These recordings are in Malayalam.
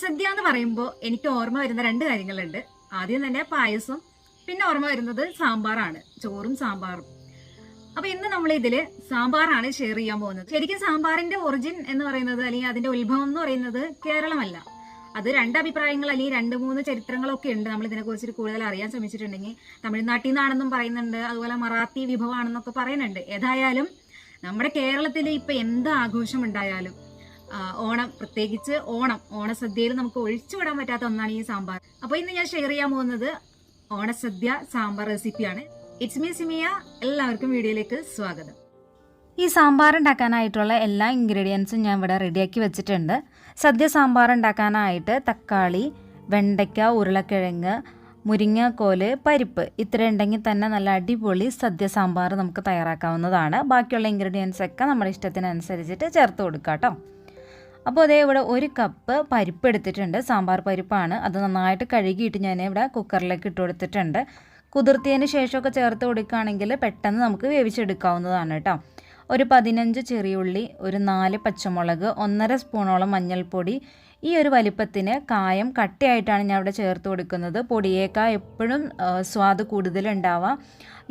ഓണസദ്യ എന്ന് പറയുമ്പോൾ എനിക്ക് ഓർമ്മ വരുന്ന രണ്ട് കാര്യങ്ങളുണ്ട്. ആദ്യം തന്നെ പായസം, പിന്നെ ഓർമ്മ വരുന്നത് സാമ്പാറാണ്, ചോറും സാമ്പാറും. അപ്പൊ ഇന്ന് നമ്മൾ ഇതില് സാമ്പാറാണ് ഷെയർ ചെയ്യാൻ പോകുന്നത്. ശരിക്കും സാമ്പാറിന്റെ ഒറിജിൻ എന്ന് പറയുന്നത്, അല്ലെങ്കിൽ അതിന്റെ ഉത്ഭവം എന്ന് പറയുന്നത് കേരളമല്ല. അത് രണ്ട് അഭിപ്രായങ്ങൾ അല്ലെങ്കിൽ രണ്ട് മൂന്ന് ചരിത്രങ്ങളൊക്കെ ഉണ്ട്. നമ്മൾ ഇതിനെക്കുറിച്ച് കൂടുതൽ അറിയാൻ ശ്രമിച്ചിട്ടുണ്ടെങ്കിൽ തമിഴ്നാട്ടിൽ നിന്നാണെന്നും പറയുന്നുണ്ട്, അതുപോലെ മറാത്തി വിഭവമാണെന്നൊക്കെ പറയുന്നുണ്ട്. ഏതായാലും നമ്മുടെ കേരളത്തിൽ ഇപ്പൊ എന്ത് ആഘോഷം ഉണ്ടായാലും ഓണം, പ്രത്യേകിച്ച് ഓണസദ്യയിൽ നമുക്ക് ഒഴിച്ചുവിടാൻ പറ്റാത്ത ഒന്നാണ് ഈ സാമ്പാർ. അപ്പൊ ഇന്ന് ഞാൻ ഷെയർ ചെയ്യാൻ പോകുന്നത് ഓണസദ്യ സാമ്പാർ റെസിപ്പിയാണ്. It's me Simiya. എല്ലാവർക്കും വീഡിയോയിലേക്ക് സ്വാഗതം. ഈ സാമ്പാർ ഉണ്ടാക്കാനായിട്ടുള്ള എല്ലാ ഇൻഗ്രീഡിയൻസും ഞാൻ ഇവിടെ റെഡിയാക്കി വെച്ചിട്ടുണ്ട്. സദ്യ സാമ്പാർ ഉണ്ടാക്കാനായിട്ട് തക്കാളി, വെണ്ടയ്ക്ക, ഉരുളക്കിഴങ്ങ്, മുരിങ്ങക്കോല്, പരിപ്പ് ഇത്ര ഉണ്ടെങ്കിൽ തന്നെ നല്ല അടിപൊളി സദ്യ സാമ്പാർ നമുക്ക് തയ്യാറാക്കാവുന്നതാണ്. ബാക്കിയുള്ള ഇൻഗ്രീഡിയൻസ് ഒക്കെ നമ്മുടെ ഇഷ്ടത്തിനനുസരിച്ചിട്ട് ചേർത്ത് കൊടുക്കാം കേട്ടോ. അപ്പോൾ അതേ ഇവിടെ 1 കപ്പ് പരിപ്പ് എടുത്തിട്ടുണ്ട്. സാമ്പാർ പരിപ്പാണ്. അത് നന്നായിട്ട് കഴുകിയിട്ട് ഞാൻ ഇവിടെ കുക്കറിലേക്ക് ഇട്ട് കൊടുത്തിട്ടുണ്ട്. കുതിർത്തിയതിന് ശേഷമൊക്കെ ചേർത്ത് കൊടുക്കുകയാണെങ്കിൽ പെട്ടെന്ന് നമുക്ക് വേവിച്ചെടുക്കാവുന്നതാണ് കേട്ടോ. ഒരു 15 ചെറിയുള്ളി, ഒരു 4 പച്ചമുളക്, 1.5 സ്പൂണോളം മഞ്ഞൾപ്പൊടി. ഈ ഒരു വലിപ്പത്തിന് കായം കട്ടിയായിട്ടാണ് ഞാൻ ഇവിടെ ചേർത്ത് കൊടുക്കുന്നത്. പൊടിയേക്കാൾ എപ്പോഴും സ്വാദ് കൂടുതലുണ്ടാവുക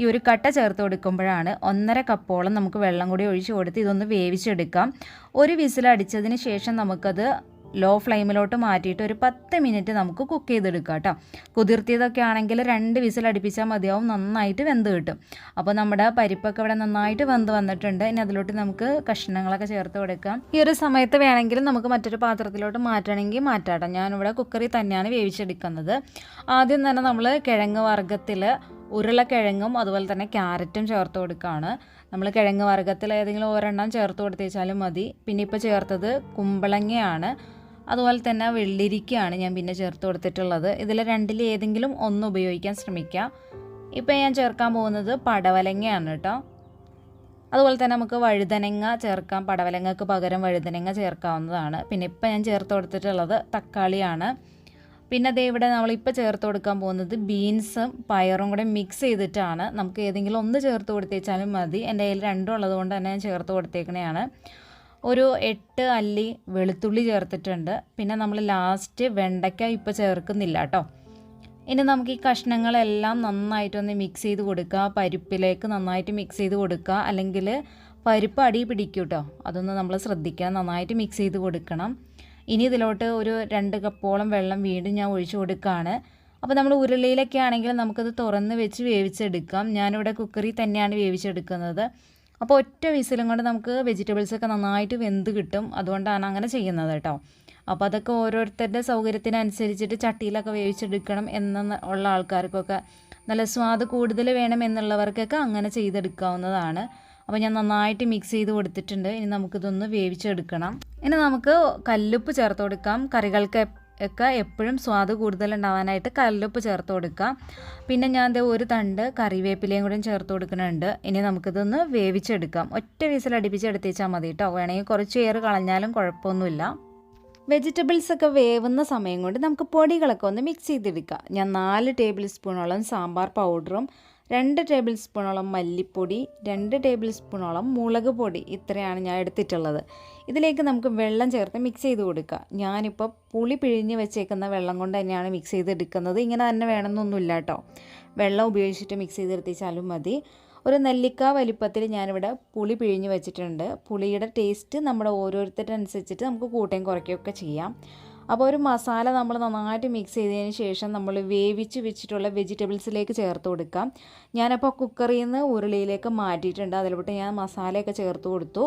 ഈ ഒരു കട്ട ചേർത്ത് കൊടുക്കുമ്പോഴാണ്. 1.5 കപ്പോളം നമുക്ക് വെള്ളം കൂടി ഒഴിച്ച് കൊടുത്ത് ഇതൊന്ന് വേവിച്ചെടുക്കാം. ഒരു വിസിലടിച്ചതിന് ശേഷം നമുക്കത് ലോ ഫ്ലെയിമിലോട്ട് മാറ്റിയിട്ട് ഒരു 10 മിനിറ്റ് നമുക്ക് കുക്ക് ചെയ്തെടുക്കാം കേട്ടോ. കുതിർത്തിയതൊക്കെ ആണെങ്കിൽ 2 വിസിലടിപ്പിച്ചാൽ മതിയാവും, നന്നായിട്ട് വെന്ത് കിട്ടും. അപ്പോൾ നമ്മുടെ പരിപ്പൊക്കെ ഇവിടെ നന്നായിട്ട് വെന്ത് വന്നിട്ടുണ്ട്. ഇനി അതിലോട്ട് നമുക്ക് കഷ്ണങ്ങളൊക്കെ ചേർത്ത് കൊടുക്കാം. ഈ ഒരു സമയത്ത് വേണമെങ്കിൽ നമുക്ക് മറ്റൊരു പാത്രത്തിലോട്ട് മാറ്റണമെങ്കിൽ മാറ്റാം. ഞാനിവിടെ കുക്കറിൽ തന്നെയാണ് വേവിച്ചെടുക്കുന്നത്. ആദ്യം തന്നെ നമ്മൾ കിഴങ്ങ് വർഗ്ഗത്തിൽ ഉരുളക്കിഴങ്ങും അതുപോലെ തന്നെ ക്യാരറ്റും ചേർത്ത് കൊടുക്കുകയാണ്. നമ്മൾ കിഴങ്ങ് വർഗ്ഗത്തിൽ ഏതെങ്കിലും ഒരെണ്ണം ചേർത്ത് കൊടുത്തേച്ചാലും മതി. പിന്നെ ഇപ്പോൾ ചേർത്തത് കുമ്പളങ്ങയാണ്, അതുപോലെ തന്നെ വെള്ളിരിക്കയാണ് ഞാൻ പിന്നെ ചേർത്ത് കൊടുത്തിട്ടുള്ളത്. ഇതിൽ രണ്ടിൽ ഏതെങ്കിലും ഒന്ന് ഉപയോഗിക്കാൻ ശ്രമിക്കുക. ഇപ്പോൾ ഞാൻ ചേർക്കാൻ പോകുന്നത് പടവലങ്ങയാണ് കേട്ടോ. അതുപോലെ തന്നെ നമുക്ക് വഴുതനങ്ങ ചേർക്കാം. പടവലങ്ങക്ക് പകരം വഴുതനങ്ങ ചേർക്കാവുന്നതാണ്. പിന്നെ ഇപ്പോൾ ഞാൻ ചേർത്ത് കൊടുത്തിട്ടുള്ളത് തക്കാളിയാണ്. പിന്നെ അതേ ഇവിടെ നമ്മളിപ്പോൾ ചേർത്ത് കൊടുക്കാൻ പോകുന്നത് ബീൻസും പയറും കൂടെ മിക്സ് ചെയ്തിട്ടാണ്. നമുക്ക് ഏതെങ്കിലും ഒന്ന് ചേർത്ത് കൊടുത്തേച്ചാലും മതി. എൻ്റെ കയ്യിൽ രണ്ടും ഉള്ളത് കൊണ്ട് തന്നെ ഞാൻ ചേർത്ത് കൊടുത്തേക്കണതാണ്. ഒരു 8 അല്ലി വെളുത്തുള്ളി ചേർത്തിട്ടുണ്ട്. പിന്നെ നമ്മൾ ലാസ്റ്റ് വെണ്ടയ്ക്ക ഇപ്പോൾ ചേർക്കുന്നില്ല കേട്ടോ. ഇനി നമുക്ക് ഈ കഷ്ണങ്ങളെല്ലാം നന്നായിട്ടൊന്ന് മിക്സ് ചെയ്ത് കൊടുക്കുക. പരിപ്പിലേക്ക് നന്നായിട്ട് മിക്സ് ചെയ്ത് കൊടുക്കുക, അല്ലെങ്കിൽ പരിപ്പ് അടി പിടിക്കും കേട്ടോ. അതൊന്ന് നമ്മൾ ശ്രദ്ധിക്കുക, നന്നായിട്ട് മിക്സ് ചെയ്ത് കൊടുക്കണം. ഇനി ഇതിലോട്ട് ഒരു 2 കപ്പോളം വെള്ളം വീണ്ടും ഞാൻ ഒഴിച്ചു കൊടുക്കുകയാണ്. അപ്പോൾ നമ്മൾ ഉരുളിയിലൊക്കെ ആണെങ്കിൽ നമുക്കത് തുറന്ന് വെച്ച് വേവിച്ചെടുക്കാം. ഞാനിവിടെ കുക്കറിൽ തന്നെയാണ് വേവിച്ചെടുക്കുന്നത്. അപ്പോൾ ഒറ്റ വിസിലും കൊണ്ട് നമുക്ക് വെജിറ്റബിൾസൊക്കെ നന്നായിട്ട് വെന്ത് കിട്ടും. അതുകൊണ്ടാണ് അങ്ങനെ ചെയ്യുന്നത് കേട്ടോ. അപ്പോൾ അതൊക്കെ ഓരോരുത്തരുടെ സൗകര്യത്തിനനുസരിച്ചിട്ട് ചട്ടിയിലൊക്കെ വേവിച്ചെടുക്കണം ഉള്ള ആൾക്കാർക്കൊക്കെ, നല്ല സ്വാദ് കൂടുതൽ വേണം എന്നുള്ളവർക്കൊക്കെ അങ്ങനെ ചെയ്തെടുക്കാവുന്നതാണ്. അപ്പോൾ ഞാൻ നന്നായിട്ട് മിക്സ് ചെയ്ത് കൊടുത്തിട്ടുണ്ട്. ഇനി നമുക്കിതൊന്ന് വേവിച്ചെടുക്കണം. ഇനി നമുക്ക് കല്ലുപ്പ് ചേർത്ത് കൊടുക്കാം. കറികൾക്ക് ഒക്കെ എപ്പോഴും സ്വാദ് കൂടുതലുണ്ടാവാനായിട്ട് കല്ലുപ്പ് ചേർത്ത് കൊടുക്കാം. പിന്നെ ഞാൻ ഒരു തണ്ട് കറിവേപ്പിലയും കൂടെ ചേർത്ത് കൊടുക്കുന്നുണ്ട്. ഇനി നമുക്കിതൊന്ന് വേവിച്ചെടുക്കാം. ഒറ്റ വിസിൽ അടുപ്പിച്ചെടുത്തേച്ചാൽ മതി കേട്ടോ. വേണമെങ്കിൽ കുറച്ച് എയർ കളഞ്ഞാലും കുഴപ്പമൊന്നുമില്ല. വെജിറ്റബിൾസൊക്കെ വേവുന്ന സമയം കൊണ്ട് നമുക്ക് പൊടികളൊക്കെ ഒന്ന് മിക്സ് ചെയ്തെടുക്കാം. ഞാൻ 4 ടേബിൾ സ്പൂണോളം സാമ്പാർ പൗഡറും 2 ടേബിൾ സ്പൂണോളം മല്ലിപ്പൊടി, 2 ടേബിൾ സ്പൂണോളം മുളക് പൊടി, ഇത്രയാണ് ഞാൻ എടുത്തിട്ടുള്ളത്. ഇതിലേക്ക് നമുക്ക് വെള്ളം ചേർത്ത് മിക്സ് ചെയ്ത് കൊടുക്കുക. ഞാനിപ്പോൾ പുളി പിഴിഞ്ഞ് വെച്ചേക്കുന്ന വെള്ളം കൊണ്ട് തന്നെയാണ് മിക്സ് ചെയ്തെടുക്കുന്നത്. ഇങ്ങനെ തന്നെ വേണമെന്നൊന്നുമില്ല കേട്ടോ. വെള്ളം ഉപയോഗിച്ചിട്ട് മിക്സ് ചെയ്തെടുത്തിച്ചാലും മതി. ഒരു നെല്ലിക്ക വലിപ്പത്തിൽ ഞാനിവിടെ പുളി പിഴിഞ്ഞ് വെച്ചിട്ടുണ്ട്. പുളിയുടെ ടേസ്റ്റ് നമ്മുടെ ഓരോരുത്തരുടെ അനുസരിച്ചിട്ട് നമുക്ക് കൂട്ടുകയും കുറയ്ക്കുകയൊക്കെ ചെയ്യാം. അപ്പോൾ ഒരു മസാല നമ്മൾ നന്നായിട്ട് മിക്സ് ചെയ്തതിന് ശേഷം നമ്മൾ വേവിച്ച് വെച്ചിട്ടുള്ള വെജിറ്റബിൾസിലേക്ക് ചേർത്ത് കൊടുക്കാം. ഞാനപ്പോൾ കുക്കറിൽ നിന്ന് ഉരുളിയിലേക്ക് മാറ്റിയിട്ടുണ്ട്. അതിലോട്ട് ഞാൻ മസാലയൊക്കെ ചേർത്ത് കൊടുത്തു.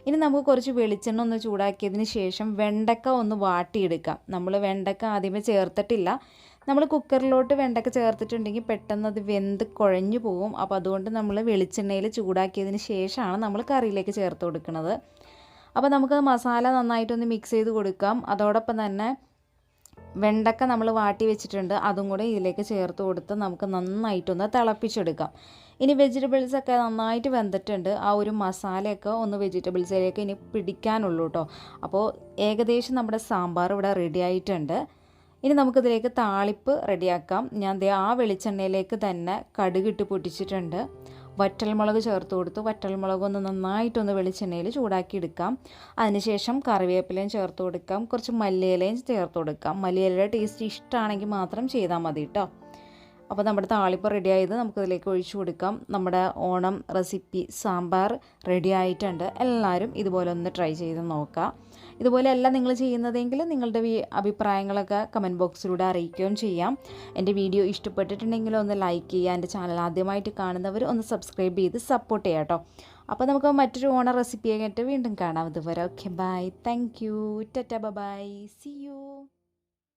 ഇനി നമുക്ക് കുറച്ച് വെളിച്ചെണ്ണ ഒന്ന് ചൂടാക്കിയതിന് ശേഷം വെണ്ടക്ക ഒന്ന് വാട്ടിയെടുക്കാം. നമ്മൾ വെണ്ടക്ക ആദ്യമേ ചേർത്തിട്ടില്ല. നമ്മൾ കുക്കറിലോട്ട് വെണ്ടക്ക ചേർത്തിട്ടുണ്ടെങ്കിൽ പെട്ടെന്ന് അത് വെന്ത് കുഴഞ്ഞു പോകും. അപ്പോൾ അതുകൊണ്ട് നമ്മൾ വെളിച്ചെണ്ണയിൽ ചൂടാക്കിയതിന് ശേഷമാണ് നമ്മൾ കറിയിലേക്ക് ചേർത്ത് കൊടുക്കുന്നത്. അപ്പോൾ നമുക്ക് മസാല നന്നായിട്ടൊന്ന് മിക്സ് ചെയ്ത് കൊടുക്കാം. അതോടൊപ്പം തന്നെ വെണ്ടക്ക നമ്മൾ വാട്ടി വെച്ചിട്ടുണ്ട്, അതും കൂടെ ഇതിലേക്ക് ചേർത്ത് കൊടുത്ത് നമുക്ക് നന്നായിട്ടൊന്ന് തിളപ്പിച്ചെടുക്കാം. ഇനി വെജിറ്റബിൾസൊക്കെ നന്നായിട്ട് വെന്തിട്ടുണ്ട്. ആ ഒരു മസാലയൊക്കെ ഒന്ന് വെജിറ്റബിൾസിലേക്ക് ഇനി പിടിക്കാനുള്ളൂ കേട്ടോ. അപ്പോൾ ഏകദേശം നമ്മുടെ സാമ്പാർ ഇവിടെ റെഡി ആയിട്ടുണ്ട്. ഇനി നമുക്കിതിലേക്ക് താളിപ്പ് റെഡിയാക്കാം. ഞാൻ ആ വെളിച്ചെണ്ണയിലേക്ക് തന്നെ കടുകിട്ട് പൊട്ടിച്ചിട്ടുണ്ട്. വറ്റൽമുളക് ചേർത്ത് കൊടുത്തു. വറ്റൽമുളക് ഒന്ന് നന്നായിട്ടൊന്ന് വെളിച്ചെണ്ണയിൽ ചൂടാക്കി എടുക്കാം. അതിനുശേഷം കറിവേപ്പിലയും ചേർത്ത് കൊടുക്കാം. കുറച്ച് മല്ലിയിലയും ചേർത്ത് കൊടുക്കാം. മല്ലിയിലയുടെ ടേസ്റ്റ് ഇഷ്ടമാണെങ്കിൽ മാത്രം ചെയ്താൽ മതി കേട്ടോ. അപ്പോൾ നമ്മുടെ താളിപ്പ് റെഡി ആയത് നമുക്കതിലേക്ക് ഒഴിച്ചു കൊടുക്കാം. നമ്മുടെ ഓണം റെസിപ്പി സാമ്പാർ റെഡി ആയിട്ടുണ്ട്. എല്ലാവരും ഇതുപോലെ ഒന്ന് ട്രൈ ചെയ്ത് നോക്കുക. ഇതുപോലെയല്ല നിങ്ങൾ ചെയ്യുന്നതെങ്കിൽ നിങ്ങളുടെ അഭിപ്രായങ്ങളൊക്കെ കമൻറ്റ് ബോക്സിലൂടെ അറിയിക്കുകയും ചെയ്യാം. എൻ്റെ വീഡിയോ ഇഷ്ടപ്പെട്ടിട്ടുണ്ടെങ്കിൽ ഒന്ന് ലൈക്ക് ചെയ്യുക. എൻ്റെ ചാനൽ ആദ്യമായിട്ട് കാണുന്നവർ ഒന്ന് സബ്സ്ക്രൈബ് ചെയ്ത് സപ്പോർട്ട് ചെയ്യാം കേട്ടോ. അപ്പോൾ നമുക്ക് മറ്റൊരു ഓണം റെസിപ്പിയായിട്ട് വീണ്ടും കാണാം. ഇതുവരെ okay, bye, thank you, tata, bye, see U.